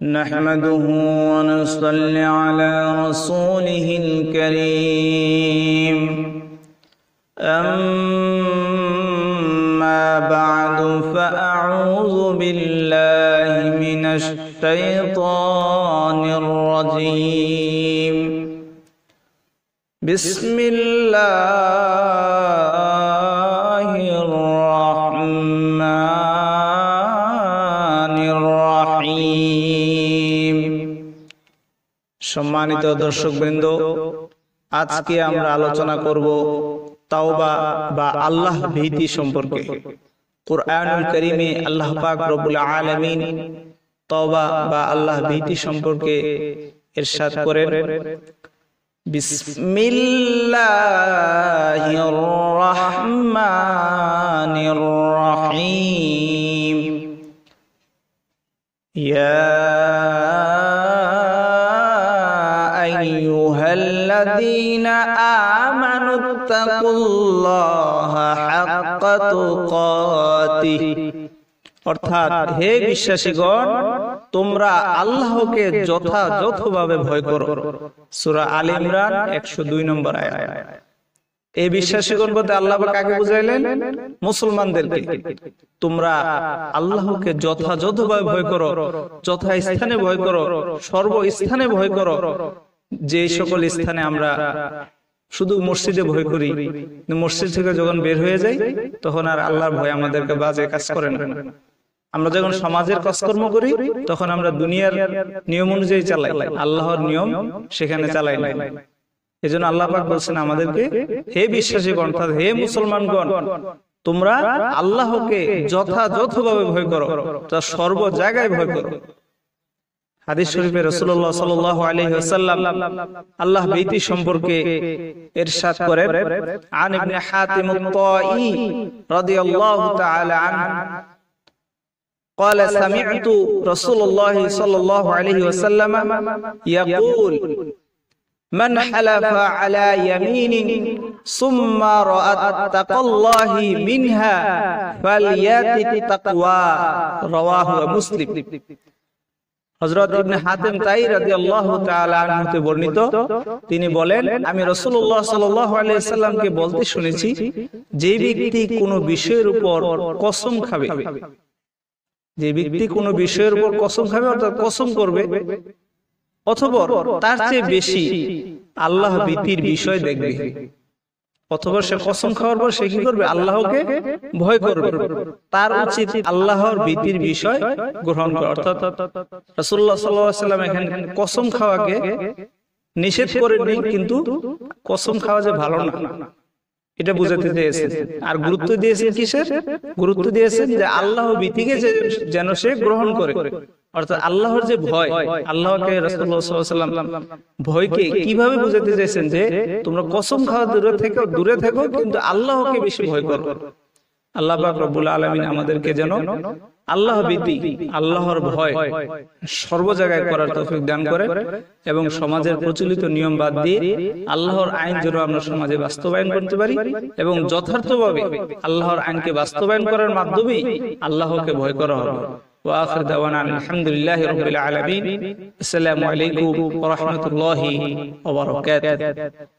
نحمده ونصلي على رسوله الكريم أما بعد فأعوذ بالله من الشيطان الرجيم بسم الله الرحمن الرحيم। সম্মানিত দর্শকবৃন্দ, আজকে আমরা আলোচনা করব তাওবা বা আল্লাহ ভীতি সম্পর্কে। কুরআনুল কারীমে আল্লাহ পাক রব্বুল আলামিন তাওবা বা আল্লাহ ভীতি সম্পর্কে ইরশাদ করেন, বিসমিল্লাহির রহমানির রহিম। ইয়া আইয়ুহাল্লাযীনা আমানুত্তাকুল্লাহা হাক্কা তুকাতিহি, অর্থাৎ হে বিশ্বাসীগণ, তোমরা আল্লাহকে যথাযথভাবে ভয় করো। সূরা আলে ইমরান 102 নম্বর আয়াত। এই বিশ্বাসীগণ বলতে আল্লাহ কাকে বুঝাইলেন? মুসলমানদেরকে। তোমরা আল্লাহকে যথাযথভাবে ভয় করো, যথাস্থানে ভয় করো, সর্বস্থানে ভয় করো। যে সকল স্থানে আমরা শুধু মসজিদে ভয় করি, মসজিদ থেকে যখন বের হয়ে যাই তখন আর আল্লাহর ভয় আমাদেরকে বাজে কাজ করে না। আমরা যখন সমাজের কাজকর্ম করি তখন আমরা দুনিয়ার নিয়ম অনুযায়ী চালাই, আল্লাহর নিয়ম সেখানে চালাই না। এজন্য আল্লাহ পাক বলছেন আমাদেরকে, হে বিশ্বাসীগণ অর্থাৎ হে মুসলমানগণ, তোমরা আল্লাহকে যথাযথভাবে ভয় করো, তা সর্ব জায়গায় ভয় করো। হাদিস শরীফে রাসূলুল্লাহ সাল্লাল্লাহু আলাইহি ওয়াসাল্লাম আল্লাহ ভীতি সম্পর্কে ইরশাদ করেন, আন ইবনে হাতিম আত-তাই রাদিয়াল্লাহু তাআলা আনহু قال سمعت رسول الله صلى الله عليه وسلم يقول من حلف على يمين ثم رأى تقوى الله منها فليأت التقوى رواه مسلم। হযরত ইবনে হাতিম তাই রাদিয়াল্লাহু তাআলা আনহু তে বর্ণিত, তিনি বলেন, আমি রাসূলুল্লাহ সাল্লাল্লাহু আলাইহি ওয়াসাল্লামকে বলতে শুনেছি, যে ব্যক্তি কোনো বিষয়ের উপর কসম খাবে, যে ব্যক্তি কোনো বিষয়ের উপর কসম খাবে অর্থাৎ কসম করবে, অথবা তার চেয়ে বেশি আল্লাহ ভীতির বিষয় দেখবে, অথবা সে কসম খাওয়ার পর সে কি করবে? আল্লাহকে ভয় করবে। তার উচিত আল্লাহর ভীতির বিষয় গ্রহণ করা। অর্থাৎ রাসূলুল্লাহ সাল্লাল্লাহু আলাইহি ওয়াসাল্লাম এখানে কসম খাওয়াকে নিষেধ করেননি, কিন্তু কসম খাওয়া যে ভালো না এটা বুঝাতে চেয়েছেন। আর গুরুত্ব দিয়েছেন কিসের? গুরুত্ব দিয়েছেন যে আল্লাহ ভীতিকে যেন সে গ্রহণ করে। অর্থাৎ আল্লাহর যে ভয়, আল্লাহকে রাসূলুল্লাহ সাল্লাল্লাহু আলাইহি ওয়াসাল্লাম ভয়কে কিভাবে বুঝাতে চেয়েছেন যে তোমরা কসম খাওয়া দূরে থেকো, কিন্তু আল্লাহকে বেশি ভয় করো। আল্লাহ পাক রব্বুল আলামিন আমাদেরকে যেন আল্লাহ ভীতি, আল্লাহর ভয় সর্ব জায়গায় করার তৌফিক দান করে, এবং সমাজের প্রচলিত নিয়ম বাদ দিয়ে আল্লাহর আইন যেন আমরা সমাজে বাস্তবায়ন করতে পারি, এবং যথার্থভাবে আল্লাহর আইনকে বাস্তবায়ন করার মাধ্যমে আল্লাহকে ভয় করা হবে। ওয়া আখির দাওয়ানা আলহামদুলিল্লাহি রাব্বিল আলামিন। আসসালামু আলাইকুম ওয়া রাহমাতুল্লাহি ওয়া বারাকাতুহু।